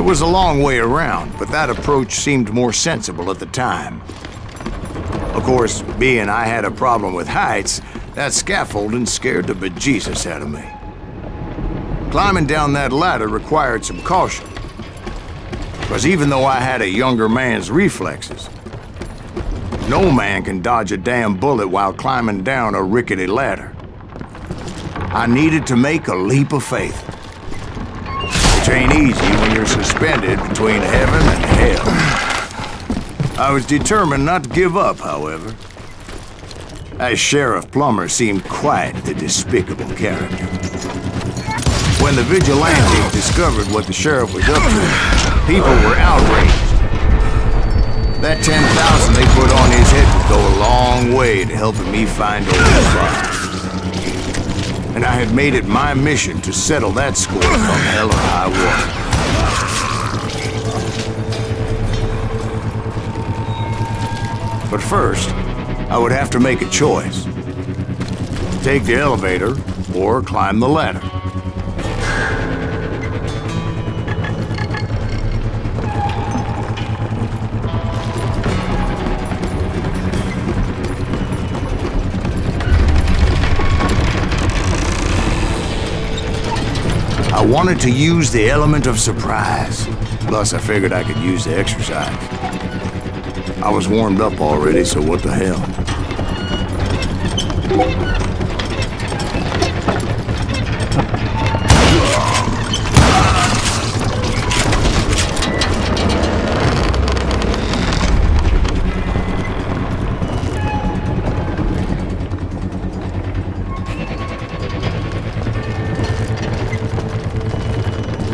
was a long way around, but that approach seemed more sensible at the time. Of course, being I had a problem with heights, that scaffolding scared the bejesus out of me. Climbing down that ladder required some caution, because even though I had a younger man's reflexes, no man can dodge a damn bullet while climbing down a rickety ladder. I needed to make a leap of faith, which ain't easy when you're suspended between heaven and hell. I was determined not to give up, however, as Sheriff Plummer seemed quite the despicable character. When the vigilantes discovered what the sheriff was up to, people were outraged. That 10,000 they put on his head would go a long way to helping me find old Bob. And I had made it my mission to settle that score from hell or high water. But first, I would have to make a choice. Take the elevator or climb the ladder. I wanted to use the element of surprise. Plus, I figured I could use the exercise. I was warmed up already, so what the hell?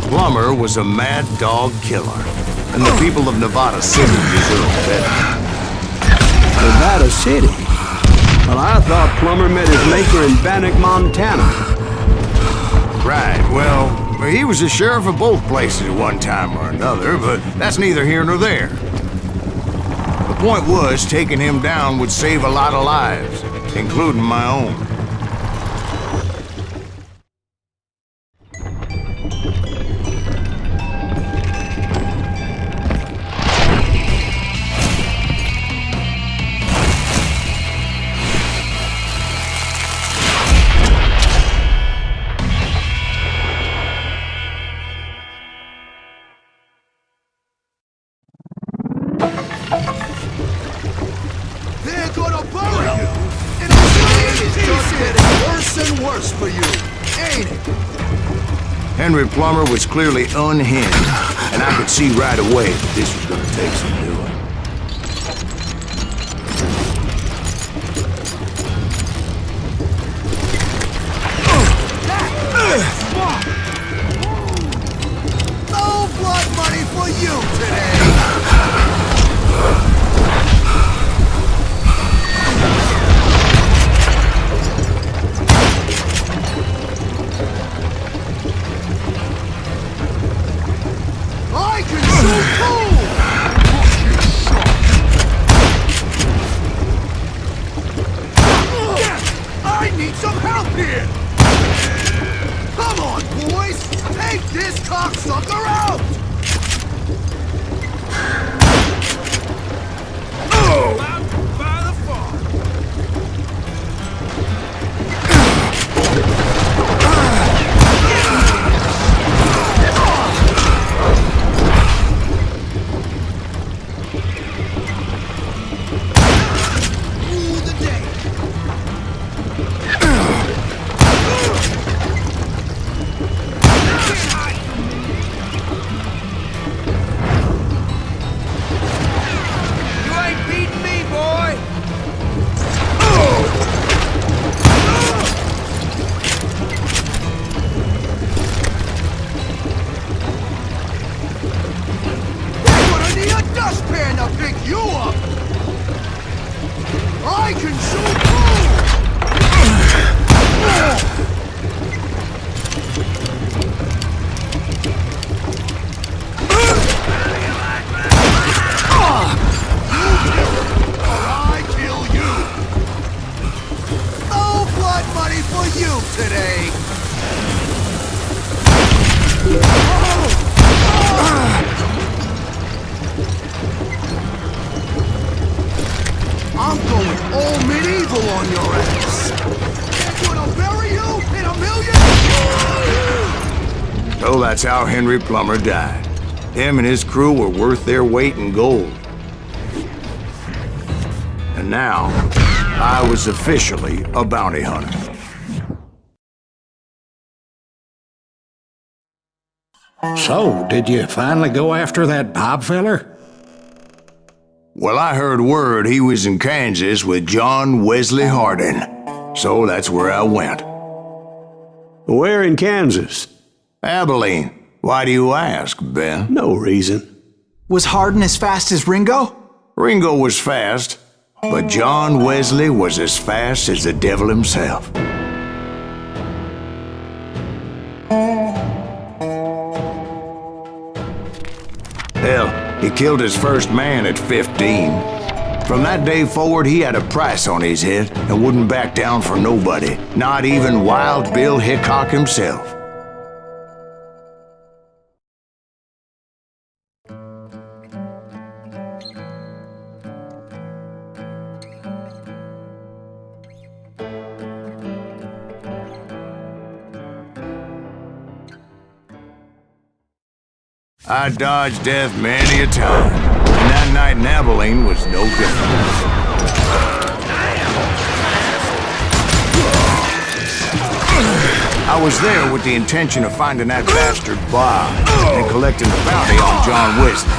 Plummer was a mad dog killer, and the people of Nevada City deserve better. Nevada City? Well, I thought Plummer met his maker in Bannock, Montana. Right, well, he was the sheriff of both places at one time or another, but that's neither here nor there. The point was, taking him down would save a lot of lives, including my own. They're gonna bury you! And the pain is just getting worse and worse for you, ain't it? Henry Plummer was clearly unhinged, and I could see right away that this was gonna take some doing. No blood money for you today! I can shoot too! I need some help here! Come on, boys! Take this cocksucker out! By the farm. Rule the day. on your ass. They're gonna bury you in a million. So that's how Henry Plummer died. Him and his crew were worth their weight in gold. And now, I was officially a bounty hunter. So, did you finally go after that Bob feller? Well, I heard word he was in Kansas with John Wesley Hardin. So that's where I went. Where in Kansas? Abilene. Why do you ask, Ben? No reason. Was Hardin as fast as Ringo? Ringo was fast, but John Wesley was as fast as the devil himself. Hell, he killed his first man at 15. From that day forward, he had a price on his head and wouldn't back down for nobody, not even Wild Bill Hickok himself. I dodged death many a time, and that night in Abilene was no different. I was there with the intention of finding that bastard Bob and collecting the bounty on John Wesley.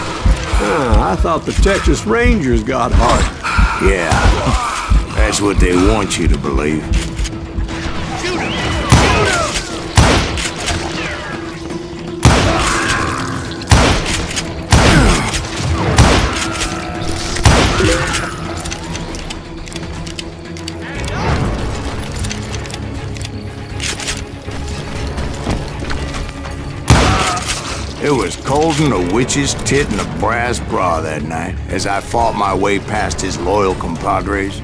I thought the Texas Rangers got Hardin. Yeah, that's what they want you to believe. It was cold in a witch's tit and a brass bra that night as I fought my way past his loyal compadres.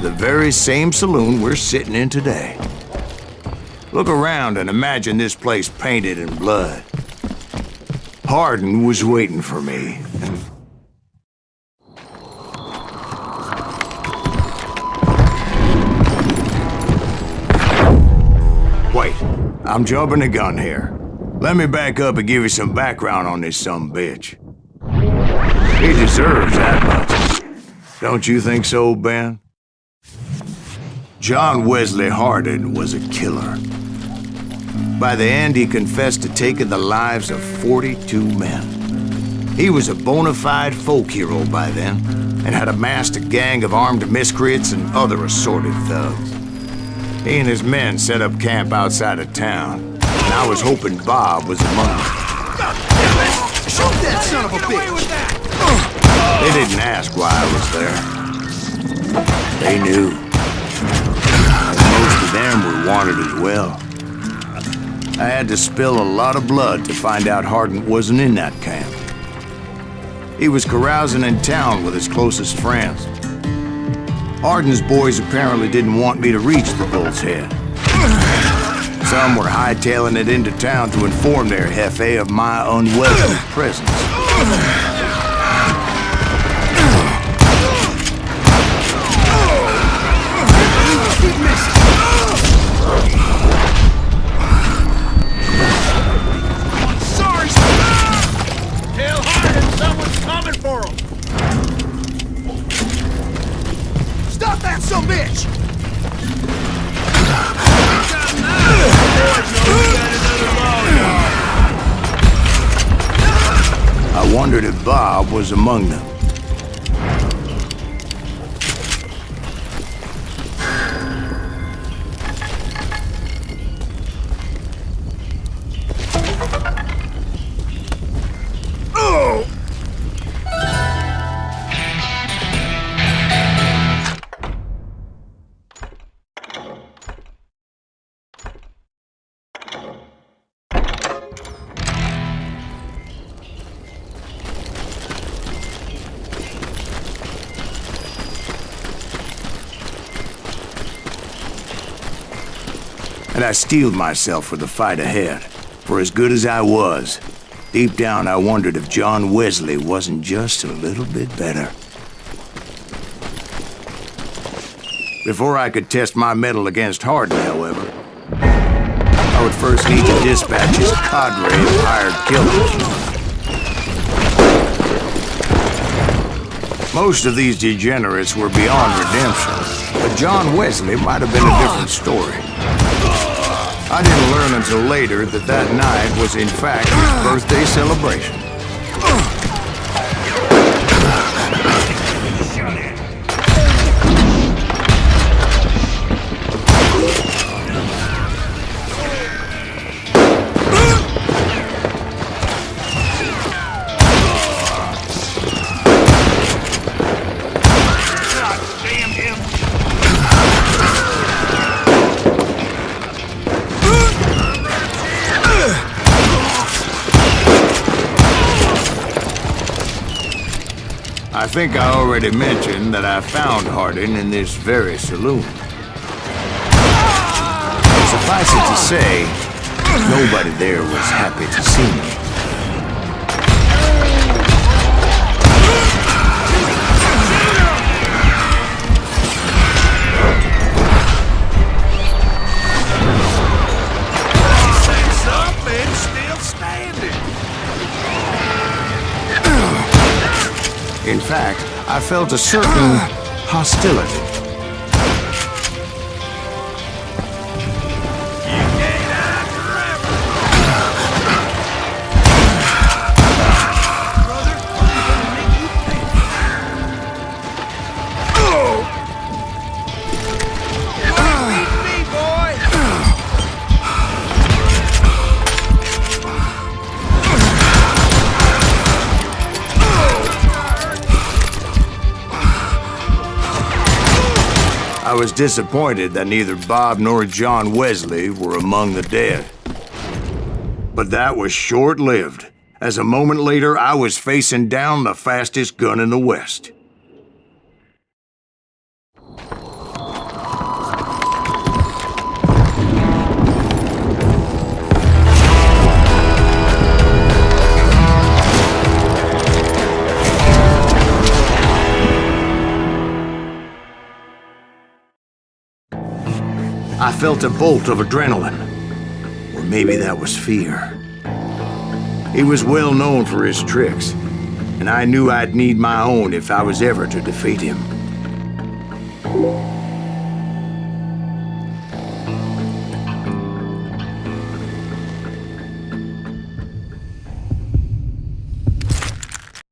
The very same saloon we're sitting in today. Look around and imagine this place painted in blood. Hardin was waiting for me. Wait, I'm jumping the gun here. Let me back up and give you some background on this sumbitch. He deserves that much. Don't you think so, Ben? John Wesley Hardin was a killer. By the end, he confessed to taking the lives of 42 men. He was a bona fide folk hero by then, and had amassed a gang of armed miscreants and other assorted thugs. He and his men set up camp outside of town, and I was hoping Bob was among them. Shoot that son of a bitch! They didn't ask why I was there. They knew. Most of them were wanted as well. I had to spill a lot of blood to find out Hardin wasn't in that camp. He was carousing in town with his closest friends. Hardin's boys apparently didn't want me to reach the Bull's Head. Some were hightailing it into town to inform their jefe of my unwelcome presence. Stop that son bitch! I wondered if Bob was among them. and I steeled myself for the fight ahead. For as good as I was, deep down I wondered if John Wesley wasn't just a little bit better. Before I could test my mettle against Hardin, however, I would first need to dispatch his cadre of hired killers. Most of these degenerates were beyond redemption, but John Wesley might have been a different story. I didn't learn until later that that night was in fact his birthday celebration. I think I already mentioned that I found Hardin in this very saloon. Suffice it to say, nobody there was happy to see me. Something's still standing. In fact, I felt a certain hostility. I was disappointed that neither Bob nor John Wesley were among the dead. But that was short-lived, as a moment later I was facing down the fastest gun in the West. I felt a bolt of adrenaline, or maybe that was fear. He was well known for his tricks, and I knew I'd need my own if I was ever to defeat him.